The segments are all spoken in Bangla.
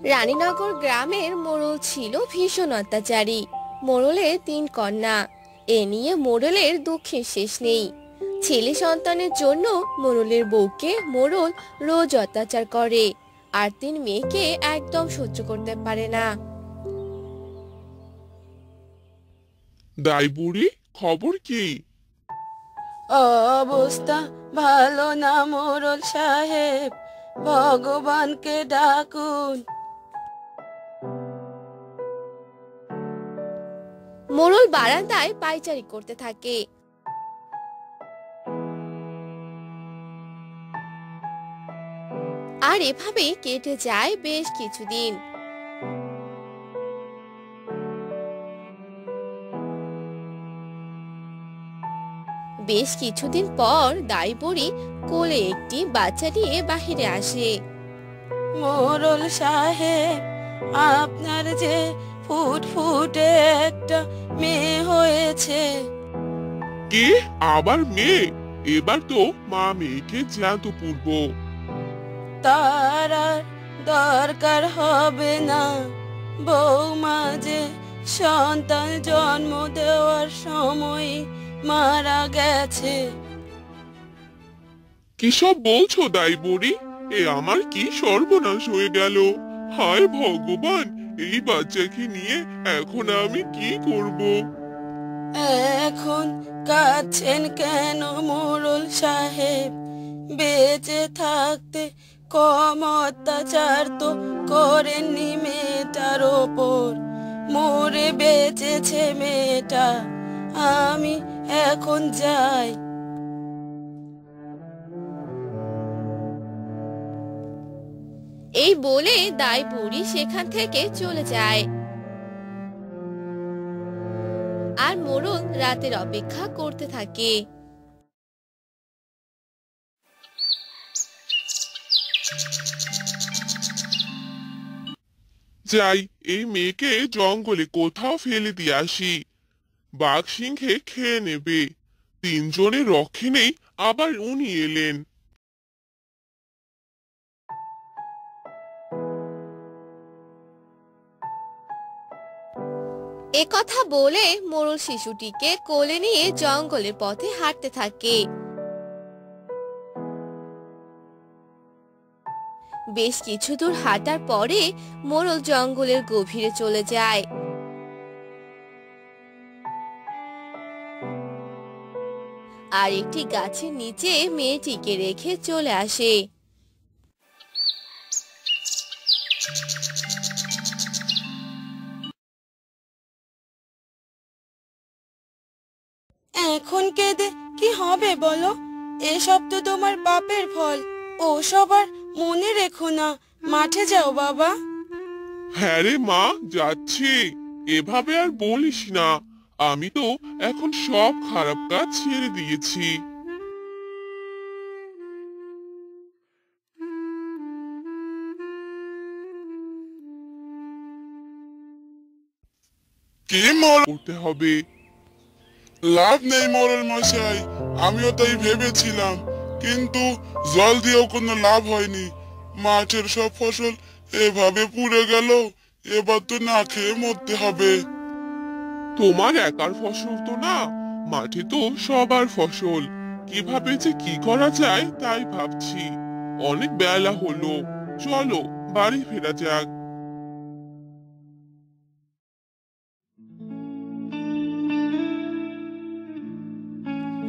রানীনগর গ্রামের মোড়ল ছিল ভীষণ অত্যাচারী। মোড়লের 3 কন্যা। এ নিয়ে মোড়লের দুঃখের শেষ নেই। ছেলে সন্তানের জন্য মোড়লের বউকে মোড়ল রোজ অত্যাচার করে, আর 3 মেয়েকে একদম সহ্য করতে পারে না। দাই বুড়ি, খবর কি? অবস্থা ভালো না মোড়ল সাহেব, ভগবানকে ডাকুন। মোড়ল বারান্দায় পায়চারি করতে থাকে। আর এভাবে কেটে যায় বেশ কিছুদিন। বেশ কিছুদিন পর দাই বুড়ি কোলে একটি বাচ্চা নিয়ে বাহিরে আসে। মোড়ল সাহেব, আপনার যে ফুটফুটে একটা মেয়ে হয়েছে। কি? আবার মেয়ে? এবার তো মা মেয়েকে জ্যান্ত পুরব। তার আর দরকার হবে না, বৌমা যে সন্তান জন্ম দেওয়ার সময় মারা গেছে। কিসব বলছো দাই বুড়ি? এ আমার কি সর্বনাশ হয়ে গেল! হায় ভগবান, এই বাচ্চাকে নিয়ে এখন আমি কি করব? এখন কাঁদছেন কেন মোড়ল সাহেব? বেঁচে থাকতে কম অত্যাচার তো করেননি মেয়েটার ওপর। মরে বেঁচেছে মেয়েটা। আমি এখন যাই। এই বলে দাই বুড়ি সেখান থেকে চলে যায়। আর মোড়ল রাতের অপেক্ষা করতে থাকে। যাই, এই মেয়েকে জঙ্গলে কোথাও ফেলে দিয়ে আসি। বাঘ সিংহে খেয়ে নেবে। 3 জনের রক্ষে নেই, আবার উনি এলেন। এ কথা বলে মোড়ল শিশুটিকে কোলে নিয়ে জঙ্গলের পথে হাঁটতে থাকে। বেশ কিছু দূর হাঁটার পরে মোড়ল জঙ্গলের গভীরে চলে যায়। আর একটি গাছের নিচে মেয়েটিকে রেখে চলে আসে। এখন কেঁদে কি হবে বলো? এসব তো তোমার পাপের ফল। ওসব আর মনে রেখো না। মাঠে যাও বাবা। হ্যাঁ রে মা, যাচ্ছি। এভাবে আর বলিস না। আমি তো এখন সব খারাপ কাজ ছেড়ে দিয়েছি। কি মরণ করতে হবে? লাভ নেই মোড়ল মশাই, আমিও তাই ভেবেছিলাম, কিন্তু জল দিয়েও কোনো লাভ হয়নি। মাঠের সব ফসল এভাবে পুড়ে গেল। এবার তো না খেয়ে মরতে হবে। তোমার একার ফসল তো না, মাঠে তো সবার ফসল। কিভাবে যে কি করা যায় তাই ভাবছি। অনেক বেলা হলো, চলো বাড়ি ফেরা যাক।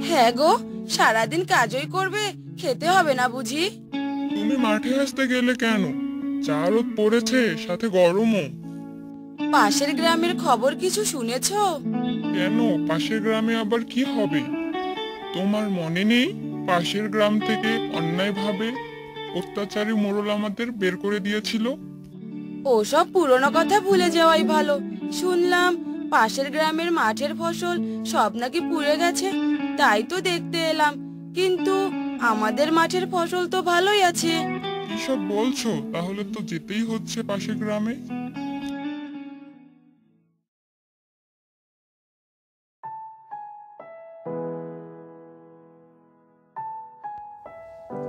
হ্যাঁ গো, সারাদিন কাজই করবে, খেতে হবে না বুঝি? তুমি মাঠে আসতে গেলে কেন? চা রোদ পড়েছে, সাথে গরমও। পাশের গ্রামের খবর কিছু শুনেছো? কেন, পাশের গ্রামে আবার কি হবে? তোমার মনে নেই, পাশের গ্রাম থেকে অন্যায়ভাবে অত্যাচারী মোড়ল আমাদের বের করে দিয়েছিল? ওসব পুরনো কথা ভুলে যাওয়াই ভালো। শুনলাম পাশের গ্রামের মাঠের ফসল সব নাকি পুড়ে গেছে। তাই তো দেখতে এলাম, কিন্তু আমাদের মাঠের ফসল তো ভালোই আছে। কিসব বলছো? তাহলে তো যেতেই হচ্ছে পাশের গ্রামে।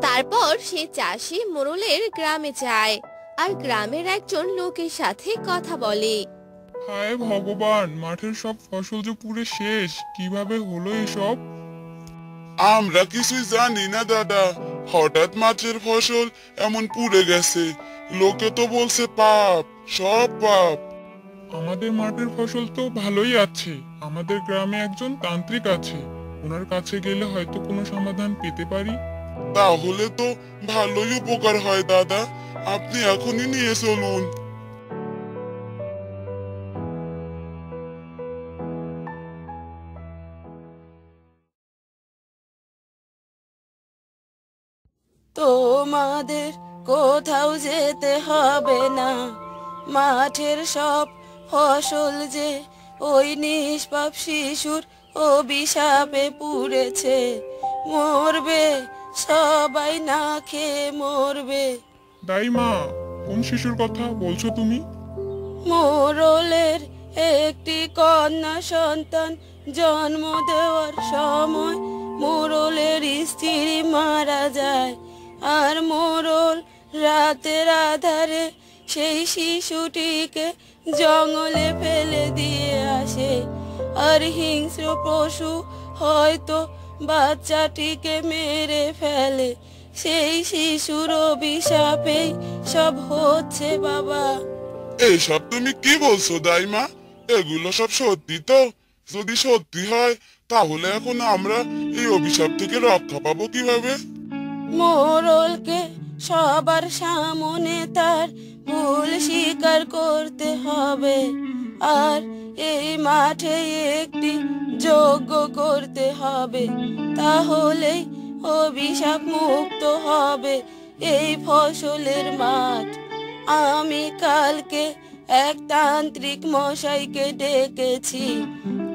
তারপর সে চাষি মোড়লের গ্রামে যায় আর গ্রামের একজন লোকের সাথে কথা বলে। হায় ভগবান, মাঠের সব ফসল যে পুড়ে শেষ, কিভাবে হলো এসব? আমরা কিছুই জানি না দাদা, হঠাৎ মাছের ফসল এমন পুড়ে গেছে। লোকে তো বলছে পাপ, সব পাপ। আমাদের মাঠের ফসল তো ভালোই আছে। আমাদের গ্রামে একজন তান্ত্রিক আছে, ওনার কাছে গেলে হয়তো কোনো সমাধান পেতে পারি। তাহলে তো ভালোই উপকার হয় দাদা, আপনি এখনই নিয়ে চলুন। তোমাদের কোথাও যেতে হবে না, মাঠের সব ফসল যে ওই নিষ্পাপ শিশুর অভিশাপে পুড়েছে, মরবে সবাই, না খেয়ে মরবে। দাইমা, কোন শিশুর কথা বলছো তুমি? মোরলের একটি কন্যা সন্তান জন্ম দেওয়ার সময় মোরলের স্ত্রী মারা যায়, আর মোরল রাতের আধারে সেই শিশুটিকে জঙ্গলে ফেলে দিয়ে আসে। আর হিংস্র পশু হয়তো বাচ্চাটিকে মেরে ফেলে। সেই শিশুর অভিশাপেই সব হচ্ছে বাবা। এইসব তুমি কি বলছো দাইমা? এগুলো সব সত্যি তো? যদি সত্যি হয় তাহলে এখন আমরা এই অভিশাপ থেকে রক্ষা পাবো কিভাবে? মোরলকে সবার সামনে তার ভুল স্বীকার করতে হবে, আর এই মাঠে একটি যজ্ঞ করতে হবে, তাহলেই অভিশাপ মুক্ত হবে এই ফসলের মাঠ। আমি কালকে এক তান্ত্রিক মশাইকে ডেকেছি,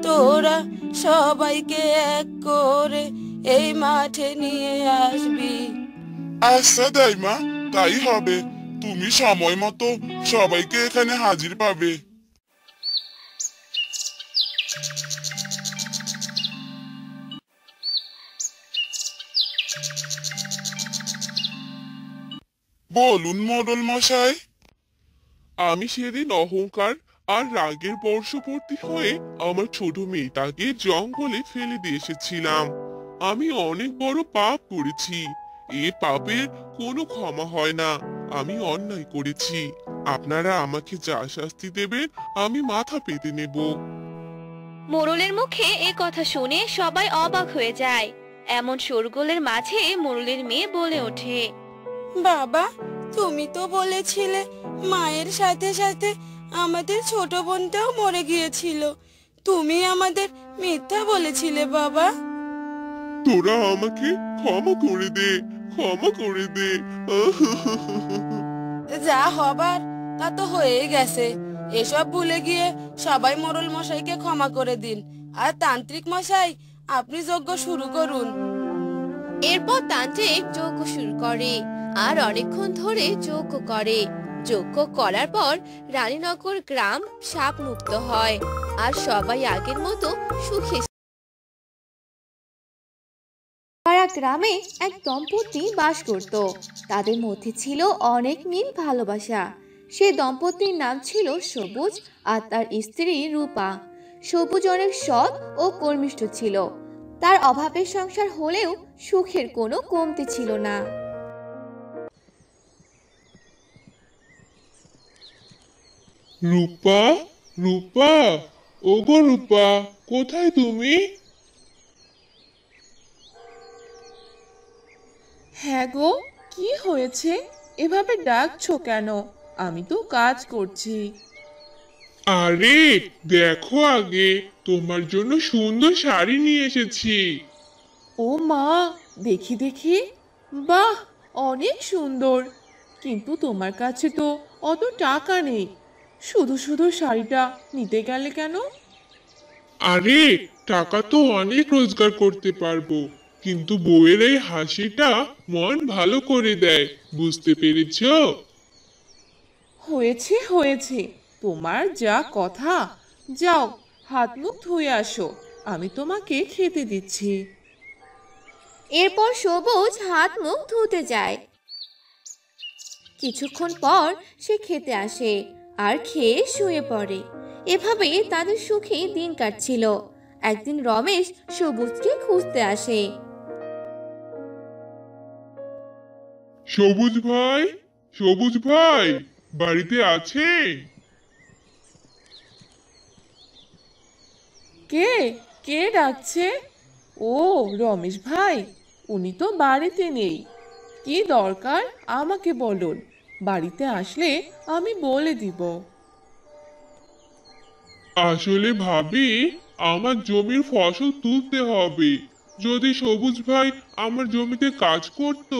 তোরা সবাইকে এক করে এই মাঠে নিয়ে আসবি। আচ্ছা দাইমা, তাই হবে। তুমি সময় মতো সবাইকে এখানে হাজির পাবে। বলুন মোড়ল মশাই। আমি সেদিন অহংকার আর রাগের বর্ষবর্তী হয়ে আমার ছোট মেয়েটাকে জঙ্গলে ফেলে দিয়ে এসেছিলাম। আমি অনেক বড় পাপ করেছি, এ পাপের কোনো ক্ষমা হয় না। আমি অন্যায় করেছি, আপনারা আমাকে যা শাস্তি দেবেন আমি মাথা পেতে নেব। মোরলের মুখে এ কথা শুনে সবাই অবাক হয়ে যায়। এমন শোরগোলের মাঝে মোরলের মেয়ে বলে ওঠে, বাবা, তুমি তো বলেছিলে মায়ের সাথে সাথে আমাদের ছোট বোনটাও মরে গিয়েছিল। তুমি আমাদের মিথ্যা বলেছিলে বাবা। তোরা আমাকে ক্ষমা করে দে, ক্ষমা করে দে। যা হবার তা তো হয়ে গেছে। এসব ভুলে গিয়ে সবাই মোরল মশাইকে ক্ষমা করে দিন। আর তান্ত্রিক মশাই, আপনি যজ্ঞ শুরু করুন। এরপর তান্ত্রিক যজ্ঞ শুরু করে আর অনেকক্ষণ ধরে যজ্ঞ করে। যজ্ঞ করার পর রানীনগর গ্রাম সাপ মুক্ত হয় আর সবাই আগের মতো সুখে। গ্রামে এক দম্পতি বাস করত। তাদের মধ্যে ছিল অনেক মিল ভালোবাসা। সে দম্পতির নাম ছিল সবুজ আর তার স্ত্রী রূপা। সবুজ অনেক সৎ ও কর্মিষ্ঠ ছিল। তার অভাবের সংসার হলেও সুখের কোনো কমতি ছিল না। রূপা, রূপা, ওগো রূপা, কোথায় তুমি? হ্যাঁ গো, কি হয়েছে? এভাবে ডাকছো কেন? আমি তো কাজ করছি। আরে দেখো, আগে তোমার জন্য সুন্দর শাড়ি নিয়ে এসেছি। ও মা, দেখি দেখি। বাহ, অনেক সুন্দর। কিন্তু তোমার কাছে তো অত টাকা নেই, শুধু শুধু শাড়িটা নিতে গেলে কেন? আরে টাকা তো অনেক রোজগার করতে পারবো, কিন্তু বউয়ের এই হাসিটা মন ভালো করে দেয়, বুঝতে পেরেছো? হয়েছে হয়েছে, তোমার যা কথা। যাও, হাত মুখ ধুয়ে আসো, আমি তোমাকে খেতে দিচ্ছি। এরপর সবুজ হাত মুখ ধুতে যায়। কিছুক্ষণ পর সে খেতে আসে আর খেয়ে শুয়ে পড়ে। এভাবে তাদের সুখে দিন কাটছিল। একদিন রমেশ সবুজকে খুঁজতে আসে। সবুজ ভাই, সবুজ ভাই, বাড়িতে আছে? কে কে ডাকছে? ও, রমেশ ভাই, উনি তো বাড়িতে নেই। কি দরকার আমাকে বলুন, বাড়িতে আসলে আমি বলে দিব। আসলে ভাবি, আমার জমির ফসল তুলতে হবে। যদি সবুজ ভাই আমার জমিতে কাজ করতো।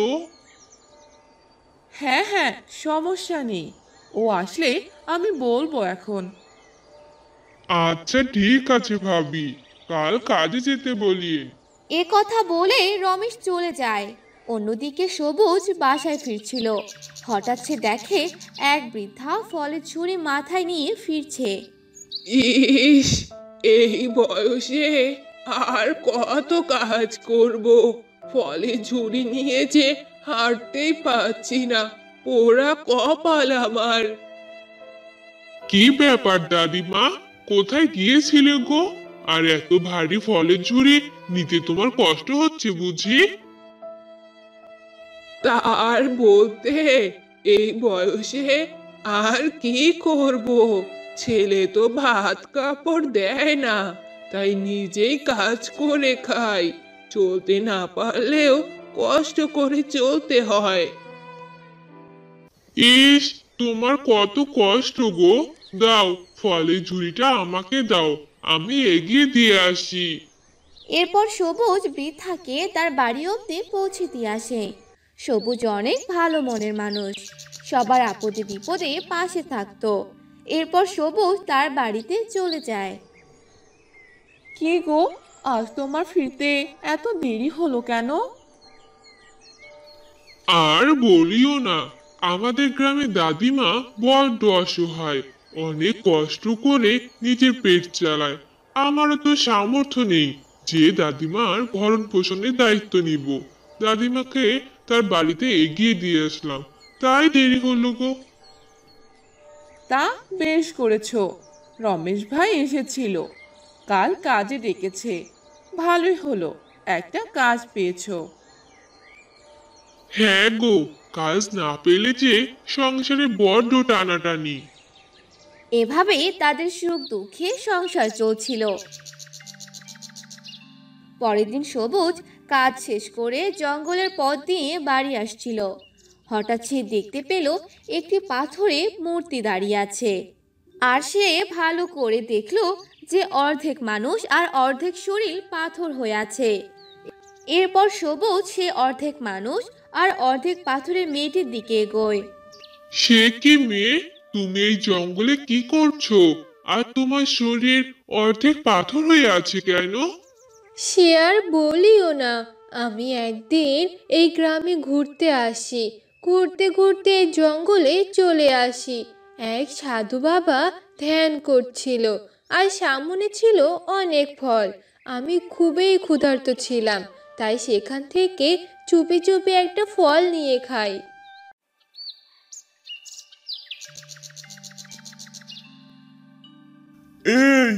হ্যাঁ হ্যাঁ, সমস্যা নেই, ও আসলে আমি বলবো এখন। আচ্ছা ঠিক আছে ভাবি, কাল কাজে যেতে বলিয়ে। এ কথা বলে রমেশ চলে যায়। অন্যদিকে সবুজ বাসায় ফিরছিল। হঠাৎ সে দেখে এক বৃদ্ধা ফলের ঝুড়ি মাথায় নিয়ে ফিরছে। ইস, এই বয়সে আর কত কাজ করব, ফলে ঝুড়ি নিয়ে যে হাঁটতেই পাচ্ছি না, পোড়া কপাল আমার। কি ব্যাপার দাদিমা, কোথায় গিয়েছিলে গো? আর এত ভারী ফলের ঝুড়ি নিতে তোমার কষ্ট হচ্ছে বুঝি? তার বলতে, এই বয়সে আর কি করব, ছেলে তো ভাত কাপড় দেয় না, তাই নিজেই কাজ করে খাই। চলতে না পারলেও কষ্ট করে চলতে হয়। ইস, তোমার কত কষ্ট গো। দাও, ফলের ঝুড়িটা আমাকে দাও, আমি এগিয়ে দিয়ে আসি। এরপর সবুজ বৃদ্ধাকে তার বাড়ি অবধি পৌঁছে দিয়ে আসে। সবুজ অনেক ভালো মনের মানুষ, সবার আপদে বিপদে পাশে থাকতো। এরপর সবুজ তার বাড়িতে চলে যায়। কি গো, আজ তোমার ফিরতে এত দেরি হলো কেন? আর বলিও না, আমাদের গ্রামে দাদিমা বড্ড অসহায়, অনেক কষ্ট করে নিজের পেট চালায়। আমারও তো সামর্থ্য নেই যে দাদিমার ভরণ পোষণের দায়িত্ব নিব। দাদিমাকে তার বাড়িতে এগিয়ে দিয়ে আসলাম, তাই দেরি হলো গো। তা বেশ করেছো, রমেশ ভাই এসেছিল, কাল কাজে ডেকেছে। ভালোই হলো, একটা কাজ পেয়েছো। হ্যাঁ গো, কাজ না পেলে যে সংসারে বড্ড টানাটানি। এভাবেই তাদের সুখ দুঃখে সংসার চলছিল। পরের দিন সবুজ কাজ শেষ করে জঙ্গলের পথ দিয়ে বাড়ি আসছিল। হঠাৎ সে দেখতে পেল একটি পাথরে মূর্তি দাঁড়িয়ে আছে। আর সে ভালো করে দেখলো যে অর্ধেক মানুষ আর অর্ধেক শরীর পাথর হয়ে আছে। এরপর সবুজ সে অর্ধেক মানুষ আর অর্ধেক পাথরের মেয়েটির দিকে এগোয়। সে কি মেয়ে, তুমি এই জঙ্গলে কি করছো? আর তোমার শরীর অর্ধেক পাথর হয়ে আছে কেন? সে আর বলিও না, আমি একদিন এই গ্রামে ঘুরতে আসি, ঘুরতে ঘুরতে এই জঙ্গলে চলে আসি। এক সাধু বাবা ধ্যান করছিল আর সামনে ছিল অনেক ফল। আমি খুবই ক্ষুধার্ত ছিলাম, তাই সেখান থেকে চুপি চুপি একটা ফল নিয়ে খাই। এই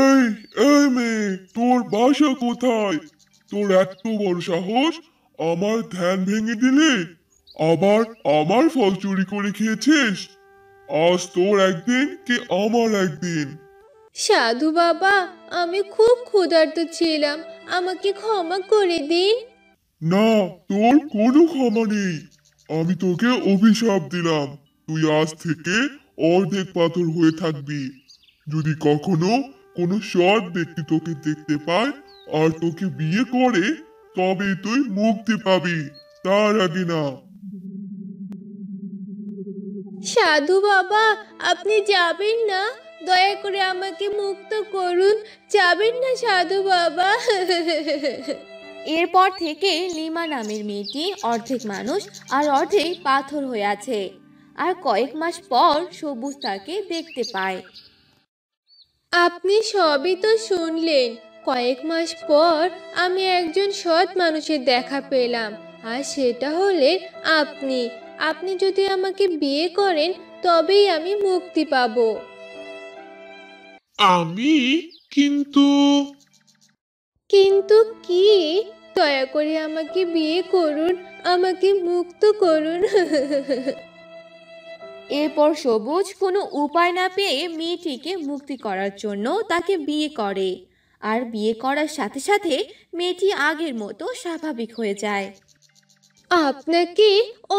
এই এই মেয়ে, তোর বাসা কোথায়? তোর এত বড় সাহস, আমার ধ্যান ভেঙে দিলে, আবার আমার ফল চুরি করে খেয়েছিস। আজ তোর একদিন কি আমার একদিন। সাধু বাবা, আমি খুব ক্ষুধার্ত ছিলাম, আমাকে ক্ষমা করে দিন। না, তোর কোনো ক্ষমা নেই। আমি তোকে অভিশাপ দিলাম, তুই আজ থেকে অর্ধেক পাথর হয়ে থাকবি। যদি কখনো কোনো সৎ ব্যক্তি তোকে দেখতে পায় আর তোকে বিয়ে করে, তবে তুই মুক্তি পাবি, তার আগে না। সাধু বাবা, আপনি যাবেন না? দয়া করে আমাকে মুক্ত করুন, যাবেন না সাধু বাবা? এরপর থেকে লিমা নামের মেয়েটি অর্ধেক মানুষ আর অর্ধেক পাথর হয়ে আছে। আর কয়েক মাস পর সবুজ তাকে দেখতে পায়। আপনি সবই তো শুনলেন। কয়েক মাস পর আমি একজন সৎ মানুষের দেখা পেলাম, আর সেটা হলেন আপনি। আপনি যদি আমাকে বিয়ে করেন তবেই আমি মুক্তি পাবো। আমি কিন্তু কিন্তু কি? দয়া করে আমাকে বিয়ে করুন, আমাকে মুক্ত করুন। এরপর সবুজ কোনো উপায় না পেয়ে মেয়েটিকে মুক্তি করার জন্য তাকে বিয়ে করে। আর বিয়ে করার সাথে সাথে মেয়েটি আগের মতো স্বাভাবিক হয়ে যায়। আপনাকে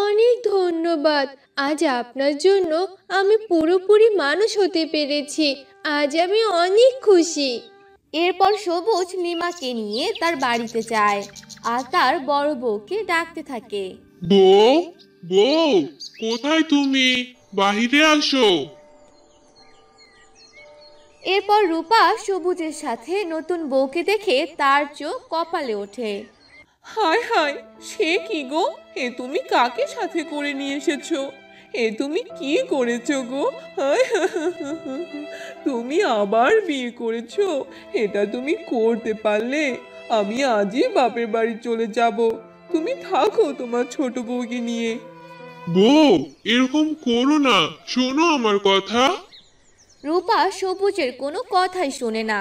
অনেক ধন্যবাদ। আজ আপনার জন্য আমি পুরোপুরি মানুষ হতে পেরেছি। আজ আমি অনেক খুশি। এরপর সবুজ লিমাকে নিয়ে তার বাড়িতে যায় আর তার বড় বউকে ডাকতে থাকে। বউ, বউ, কোথায় তুমি? বাহিরে আসো। এরপর রূপা সবুজের সাথে নতুন বউকে দেখে তার চোখ কপালে ওঠে। হায় হায়, সে কি গো? এ তুমি কাকে সাথে করে নিয়ে এসেছো? এ তুমি কি করেছো গো? হায়, তুমি আবার বিয়ে করেছো? এটা তুমি করতে পারলে? আমি আজই বাপের বাড়ি চলে যাব। তুমি থাকো তোমার ছোট বউকে নিয়ে। বউ, এরকম করো না, শোনো আমার কথা। রূপা সবুজের কোনো কথাই শোনে না।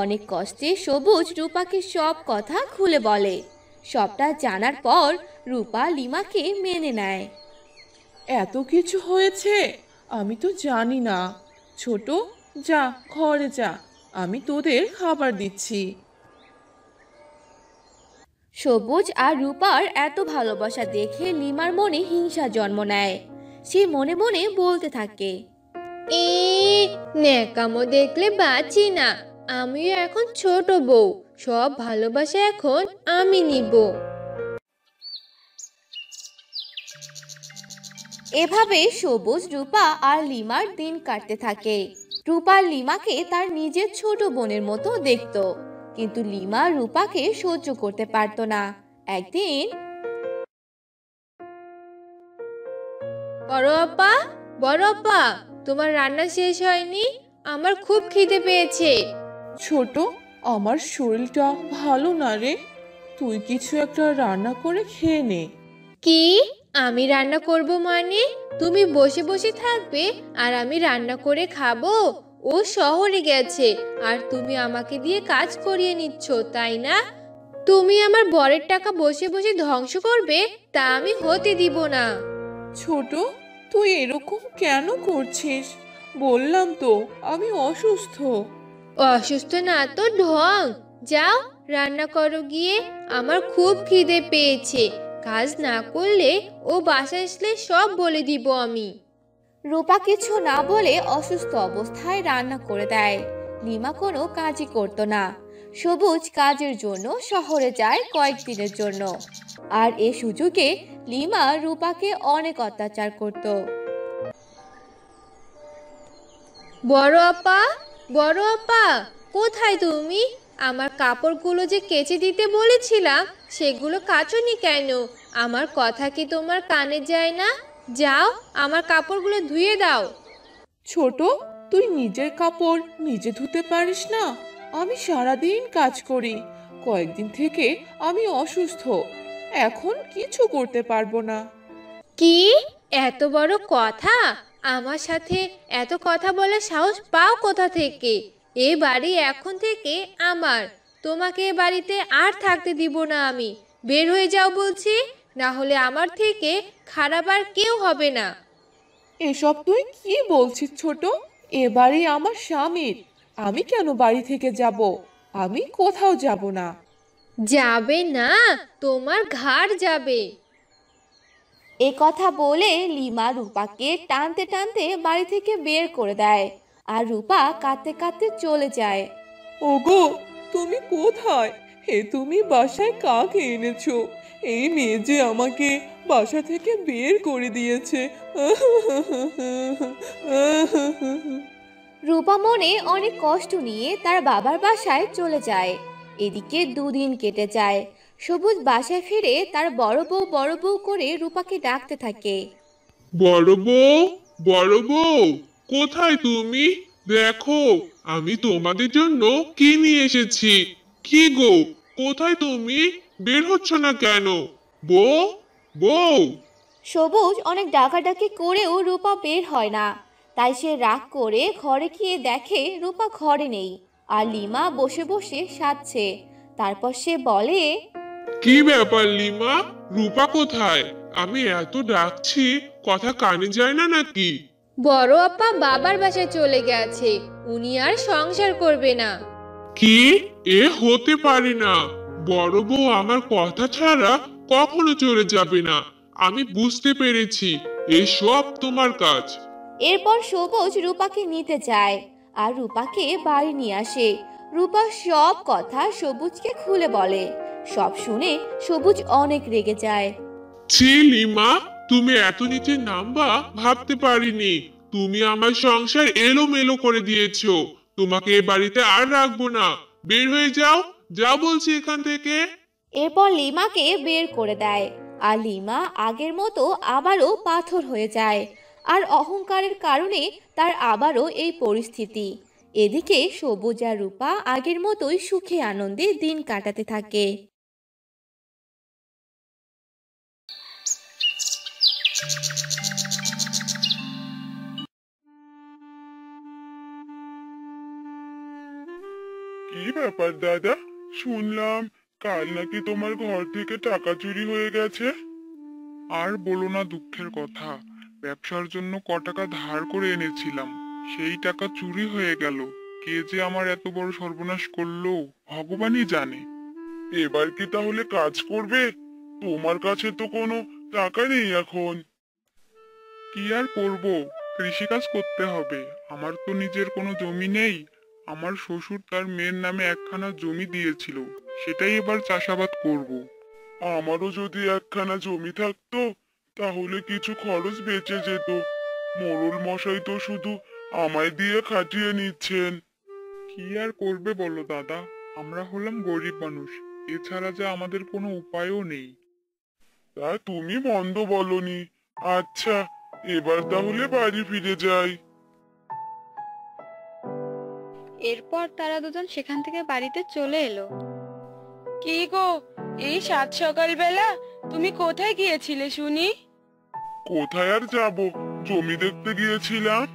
অনেক কষ্টে সবুজ রূপাকে সব কথা খুলে বলে। সবটা জানার পর রূপা লিমাকে মেনে নেয়। এত কিছু হয়েছে, আমি তো জানি না। ছোট, যা ঘরে যা, আমি তোদের খাবার দিচ্ছি। সবুজ আর রূপার এত ভালোবাসা দেখে লিমার মনে হিংসা জন্ম নেয়। সে মনে মনে বলতে থাকে, ন্যাকামো দেখলে বাঁচি না। আমিও এখন ছোট বউ, সব ভালোবাসা এখন আমি নিব। এভাবে সবুজ, রূপা আর লিমার দিন কাটতে থাকে। রূপা লিমাকে তার নিজের ছোট বোনের মতো দেখতো, কিন্তু লিমা রূপাকে সহ্য করতে পারতো না। একদিন, বড় আপা, তোমার রান্না শেষ হয়নি? আমার খুব খিদে পেয়েছে। ছোট, আমার শরীরটা ভালো না রে, তুই কিছু একটা রান্না করে খেয়ে নে। কি? আমি রান্না করব মানে? তুমি বসে বসে থাকবে আর আমি রান্না করে খাবো? ও শহরে গেছে আর তুমি আমাকে দিয়ে কাজ করিয়ে নিচ্ছ, তাই না? তুমি আমার বরের টাকা বসে বসে ধ্বংস করবে, তা আমি হতে দিব না। ছোট, তুই এরকম কেন করছিস? বললাম তো আমি অসুস্থ। অসুস্থ না তো ঢং। যাও রান্না করো গিয়ে, আমার খুব খিদে পেয়েছে। কাজ না করলে ও বাসায় আসলে সব বলে দিব আমি। রূপা কিছু না বলে অসুস্থ অবস্থায় রান্না করে দেয়। লিমা কোনো কাজই করতো না। সবুজ কাজের জন্য শহরে যায় কয়েকদিনের জন্য। আর এ সুযোগে লিমা রূপাকে অনেক অত্যাচার করত। বড় আপা, কোথায় তুমি? আমার কাপড়গুলো যে কেচে দিতে বলেছিলাম, সেগুলো কাচোনি কেন? আমার কথা কি তোমার কানে যায় না? যাও আমার কাপড়গুলো ধুয়ে দাও। ছোট, তুই নিজের কাপড় নিজে ধুতে পারিস না? আমি সারাদিন কাজ করি, কয়েকদিন থেকে আমি অসুস্থ, এখন কিছু করতে পারবো না। কি? এত বড় কথা? আমার সাথে এত কথা বলার সাহস পাও কোথা থেকে? এ বাড়ি এখন থেকে আমার। তোমাকে এ বাড়িতে আর থাকতে দিব না আমি। বের হয়ে যাও বলছি, না হলে আমার থেকে খারাপ আর কেউ হবে না। এসব তুই কি বলছিস ছোট? এ বাড়ি আমার স্বামীর, আমি কেন বাড়ি থেকে যাব? আমি কোথাও যাব না। যাবে না? তোমার ঘাড় যাবে। এ কথা বলে লিমা রূপাকে টানতে টানতে বাড়ি থেকে বের করে দেয়। আর রূপা কাঁদতে কাঁদতে চলে যায়। ওগো, তুমি কোথায়? তুমি বাসায় কাকে এনেছো? এই মেয়ে যে আমাকে বাসা থেকে বের করে দিয়েছে। রূপা মনে অনেক কষ্ট নিয়ে তার বাবার বাসায় চলে যায়। এদিকে দুদিন কেটে যায়। সবুজ বাসায় ফিরে তার বড় বউ করে রূপাকে ডাকতে থাকে। বড় বউ, বড় বউ, কোথায় তুমি? দেখো, আমি তোমাদের জন্য কি নিয়ে এসেছি। কি গো, কোথায় তুমি? বের হচ্ছ না কেন? বউ, বউ। সবুজ অনেক ডাকাডাকি করেও রূপা বের হয় না। তাই সে রাগ করে ঘরে গিয়ে দেখে রূপা ঘরে নেই, আর লিমা বসে বসে সাজছে। তারপর সে বলে, কি ব্যাপার লিমা, রূপা কোথায়? আমি এত ডাকছি, কথা কানে যায় না নাকি? বড় আপা বাবার বাসায় চলে গেছে, উনি আর সংসার করবে না। কি? এ হতে পারে না। বড় বউ আমার কথা ছাড়া কখনো চলে যাবে না। আমি বুঝতে পেরেছি, এসব তোমার কাজ। এরপর সবুজ রূপাকে নিতে যায় আর রূপাকে বাড়ি নিয়ে আসে। রূপা সব কথা সবুজকে খুলে বলে। সব শুনে সবুজ অনেক রেগে যায়। ছি লিমা, তুমি এত নিচে নামবা ভাবতে পারিনি। তুমি আমার সংসার এলোমেলো করে দিয়েছো। তোমাকে এ বাড়িতে আর রাখবো না। বের হয়ে যাও, যা বলছি এখান থেকে। এরপর লিমাকে বের করে দেয়, আর লিমা আগের মতো আবারও পাথর হয়ে যায়। আর অহংকারের কারণে তার আবারও এই পরিস্থিতি। এদিকে সবুজ আর রূপা আগের মতোই সুখে আনন্দে দিন কাটাতে থাকে। কি ব্যাপার দাদা, শুনলাম কাল নাকি তোমার ঘর থেকে টাকা চুরি হয়ে গেছে? আর বলো না দুঃখের কথা, ব্যবসার জন্য ক টাকা ধার করে এনেছিলাম, সেই টাকা চুরি হয়ে গেল। কে যে আমার এত বড় সর্বনাশ করলো ভগবানই জানে। এবার কি তাহলে কাজ করবে? তোমার কাছে তো কোনো টাকা নেই এখন। কি আর করব, কৃষিকাজ করতে হবে। আমার তো নিজের কোনো জমি নেই। আমার শ্বশুর তার মেয়ের নামে একখানা জমি দিয়েছিল, সেটাই এবার চাষাবাদ করব। আমারও যদি একখানা জমি থাকতো, তাহলে কিছু খরচ বেঁচে যেত। মোড়ল মশাই তো শুধু আমায় দিয়ে খাটিয়ে নিচ্ছেন। কি আর করবে বলো দাদা, আমরা হলাম গরিব মানুষ, এছাড়া যে আমাদের কোনো উপায়ও নেই। তা তুমি মন্দ বলনি। আচ্ছা, এবার তাহলে বাড়ি ফিরে যাই। এরপর তারা দুজন সেখান থেকে বাড়িতে চলে এলো। কি গো, এই সাত সকাল বেলা তুমি কোথায় গিয়েছিলে শুনি? কোথায় আর যাব, জমি দেখতে গিয়েছিলাম।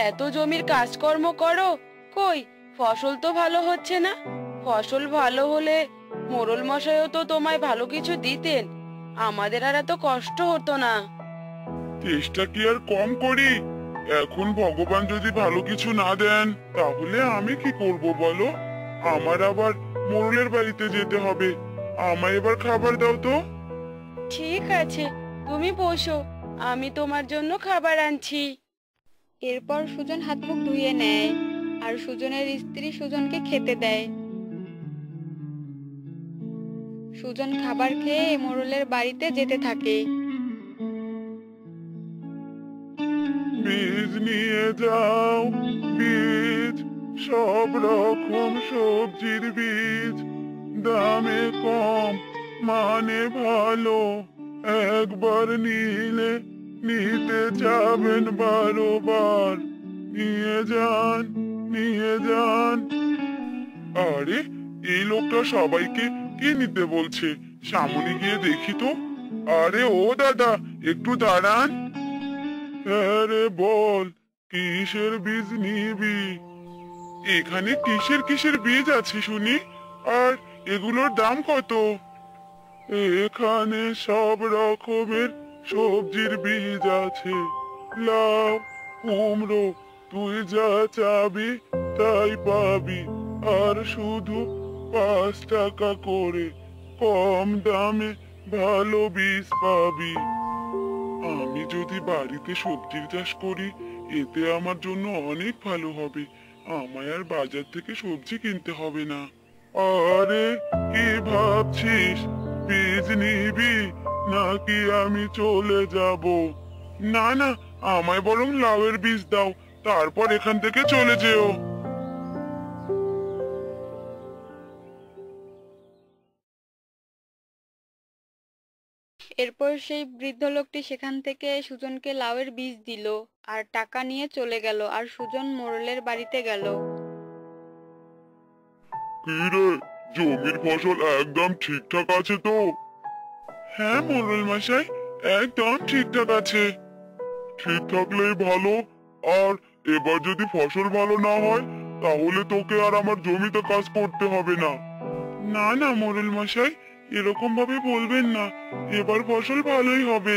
এত জমির কাজকর্ম করো, কই ফসল তো ভালো হচ্ছে না। ফসল ভালো হলে মোড়ল মশাইও তো তোমায় ভালো কিছু দিতেন, আমাদের আর এত কষ্ট হতো না। চেষ্টা কি আর কম করি? এখন ভগবান যদি ভালো কিছু না দেন, তাহলে আমি কি করব বলো? আমার আবার মোড়লের বাড়িতে যেতে হবে। আমায় এবার খাবার দাও তো। ঠিক আছে, তুমি বসো, আমি তোমার জন্য খাবার আনছি। এরপর সুজন হাত মুখ ধুয়ে নেয় আর সুজনের স্ত্রী সুজনকে খেতে দেয়। সুজন খাবার খেয়ে মোড়লের বাড়িতে যেতে থাকে। বীজ নিয়ে যাও, বীজ, সব রকম সবজির বীজ, দামে কম, মানে ভালো। একবার নিলে নিতে যাবেন বারবার। নিয়ে যান, নিয়ে যান। আরে, এই লোকটা সবাইকে কি নিতে বলছে? সামনে গিয়ে দেখি তো। আরে ও দাদা, একটু দাঁড়ান। আরে বল, কিসের বীজ নিবি? এখানে কিসের কিসের বীজ আছে শুনি? আর এগুলোর দাম কত? এখানে সব রকমের সবজির বীজ আছে। লাউ, কুমড়ো, তুই যা চাবি তাই পাবি। আর শুধু 5 টাকা করে, কম দামে ভালো বীজ পাবি। আমি যদি বাড়িতে সবজির চাষ করি, এতে আমার জন্য অনেক ভালো হবে। আমায় আর বাজার থেকে সবজি কিনতে হবে না। আরে, কি ভাবছিস? বীজ নিবি নাকি আমি চলে যাব? না না, আমায় বরং লাউয়ের বীজ দাও, তারপর এখান থেকে চলে যেও। এরপর সেই বৃদ্ধ লোকটি সেখান থেকে সুজনকে লাউয়ের বীজ দিল আর টাকা নিয়ে চলে গেল। আর সুজন মোড়লের বাড়িতে গেল। কি রে, জমির ফসল একদম ঠিকঠাক আছে তো? হ্যাঁ মোড়ল মশাই, একদম ঠিকঠাক আছে। ঠিক থাকলেই ভালো। আর এবার যদি ফসল ভালো না হয় তাহলে তোকে আর আমার জমিতে কাজ করতে হবে না। না না মোড়ল মশাই, এরকম ভাবে বলবেন না, এবার ফসল ভালোই হবে।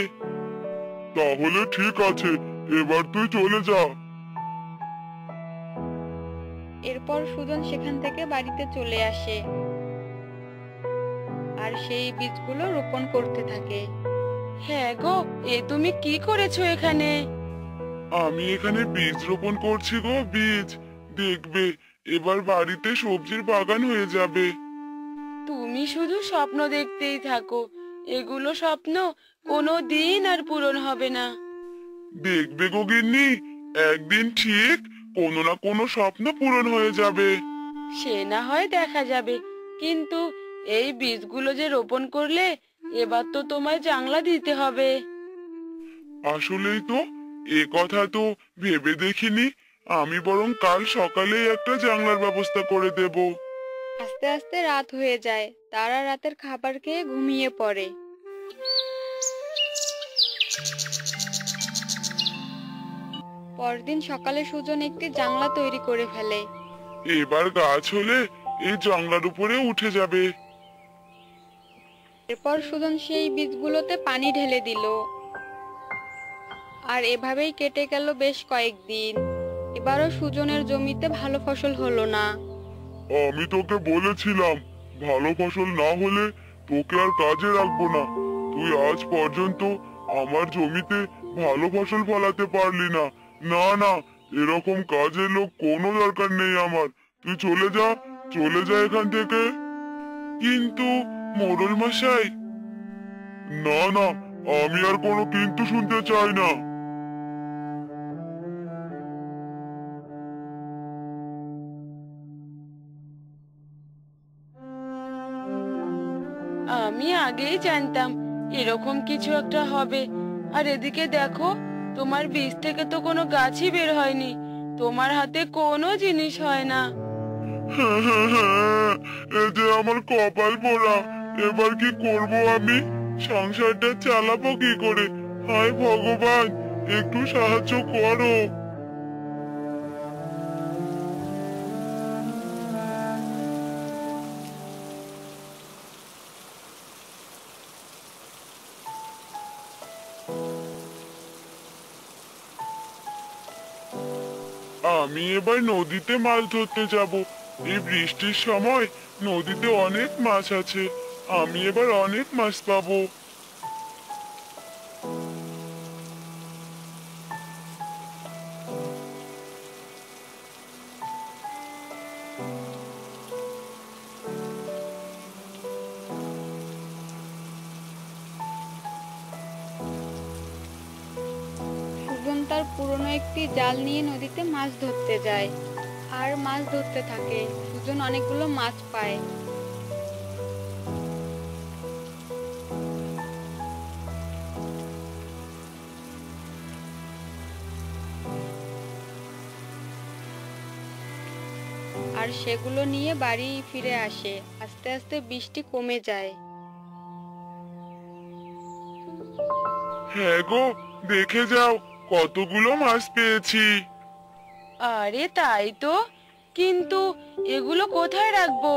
তাহলে ঠিক আছে, এবার তুই চলে যা। এরপর সুজন সেখান থেকে বাড়িতে চলে আসে আর সেই বীজগুলো রোপণ করতে থাকে। হ্যাঁ গো, এ তুমি কি করেছো এখানে? আমি এখানে বীজ রোপণ করছি গো, বীজ। দেখবে এবার বাড়িতে সবজির বাগান হয়ে যাবে। তুমি শুধু স্বপ্ন দেখতেই থাকো, এগুলো স্বপ্ন কোনো দিন আর পূরণ হবে না। দেখবে গো গিন্নি, একদিন ঠিক কোনো না কোনো স্বপ্ন পূরণ হয়ে যাবে। সে না হয় দেখা যাবে, কিন্তু এই বীজগুলো যে রোপণ করলে এবার তো তোমায় জাংলা দিতে হবে। আসলেই তো, এ কথা তো ভেবে দেখিনি। আমি বরং কাল সকালেই একটা জানলার ব্যবস্থা করে দেব। আস্তে আস্তে রাত হয়ে যায়, তারা রাতের খাবার খেয়ে ঘুমিয়ে পড়ে। পরদিন সকালে সুজন একটি জানলা তৈরি করে ফেলে। এবার গাছ হলে এই জানলার উপরে উঠে যাবে। এরপর সুজন সেই বীজগুলোতে পানি ঢেলে দিল। আর এভাবেই কেটে গেল বেশ কয়েকদিন। এবারও সুজনের জমিতে ভালো ফসল হলো না। আমি তোকে বলেছিলাম, ভালো ফসল না হলে তোকে আর কাজে রাখবো না। তুই আজ পর্যন্ত আমার জমিতে ভালো ফসল ফলাতে পারলি না। না না, এরকম কাজের লোক কোনো দরকার নেই আমার। তুই চলে যা, চলে যা এখান থেকে। কিন্তু মোড়ল মশাই। না না, আমি আর কোনো কিন্তু শুনতে চাই না। আমি আগেই জানতাম এরকম কিছু একটা হবে। আর এদিকে দেখো, তোমার বীজ থেকে তো কোনো গাছই বের হয়নি। তোমার হাতে কোনো জিনিস হয় না। এ যে আমার কপাল পোড়া। এবার কি করব আমি? সংসারটা চালাবো কি করে? হায় ভগবান, একটু সাহায্য করো। আমি এবার নদীতে মাছ ধরতে যাব। এই বৃষ্টির সময় নদীতে অনেক মাছ আছে। আমি এবার অনেক মাছ পাবো। সুজন তার পুরনো একটি জাল নিয়ে নদীতে মাছ ধরতে যায় আর মাছ ধরতে থাকে। সুজন অনেকগুলো মাছ পায়। আর সেগুলো নিয়ে বাড়ি ফিরে আসে। আস্তে আস্তে বৃষ্টি কমে যায়। হ্যাঁ গো, দেখে যাও কতগুলো মাছ পেয়েছি। আরে তাই তো, কিন্তু এগুলো কোথায় রাখবো?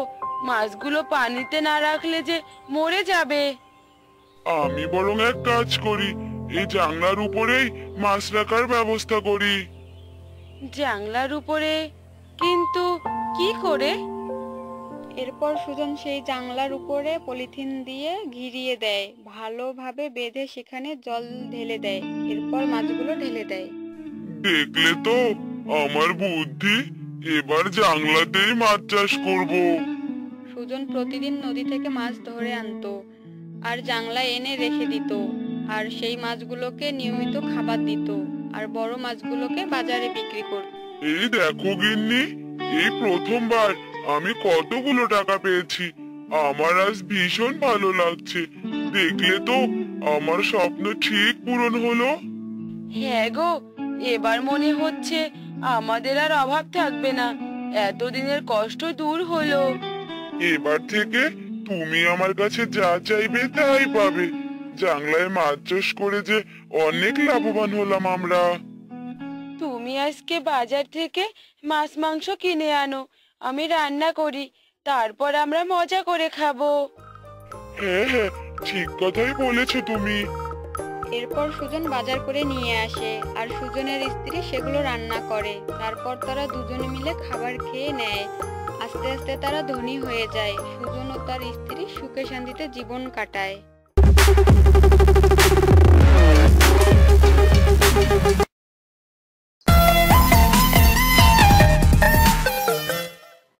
মাছগুলো পানিতে না রাখলে যে মরে যাবে। আমি বরং এক কাজ করি, এই জানলার উপরেই মাছ রাখার ব্যবস্থা করি। জানলার উপরে? কিন্তু কি করে? এরপর সুজন সেই জানলার উপরে পলিথিন দিয়ে ঘিরিয়ে দেয়, ভালোভাবে বেঁধে সেখানে জল ঢেলে দেয়। এরপর মাছগুলো ঢেলে দেয়। দেখলে তো আমার বুদ্ধি। এবার জানলাতেই মাছ চাষ করব। সুজন প্রতিদিন নদী থেকে মাছ ধরে আনতো আর জানলায় এনে রেখে দিত। আর সেই মাছগুলোকে নিয়মিত খাবার দিত আর বড় মাছগুলোকে বাজারে বিক্রি করত। এই দেখো গিন্নি, এই প্রথমবার আমি কতগুলো টাকা পেয়েছি। আমার আজ ভীষণ ভালো লাগছে। দেখলে তো আমার স্বপ্ন ঠিক পূরণ হলো। হ্যাঁ গো, এবার মনে হচ্ছে আমাদের আর অভাব থাকবে না। এতদিনের কষ্ট দূর হলো। এবার থেকে তুমি আমার কাছে যা চাইবে তাই পাবে। জাংলায় মাছ চাষ করে যে অনেক লাভবান হলাম আমরা। তুমি আজকে বাজার থেকে মাছ মাংস কিনে আনো, আমি রান্না করি, তারপর আমরা মজা করে খাবো। হ্যাঁ হ্যাঁ, ঠিক কথাই বলেছো তুমি। এরপর সুজন বাজার করে নিয়ে আসে আর সুজনের স্ত্রী সেগুলো রান্না করে। তারপর তারা দুজনে মিলে খাবার খেয়ে নেয়। আস্তে আস্তে তারা ধনী হয়ে যায়। সুজন ও তার স্ত্রী সুখে শান্তিতে জীবন কাটায়।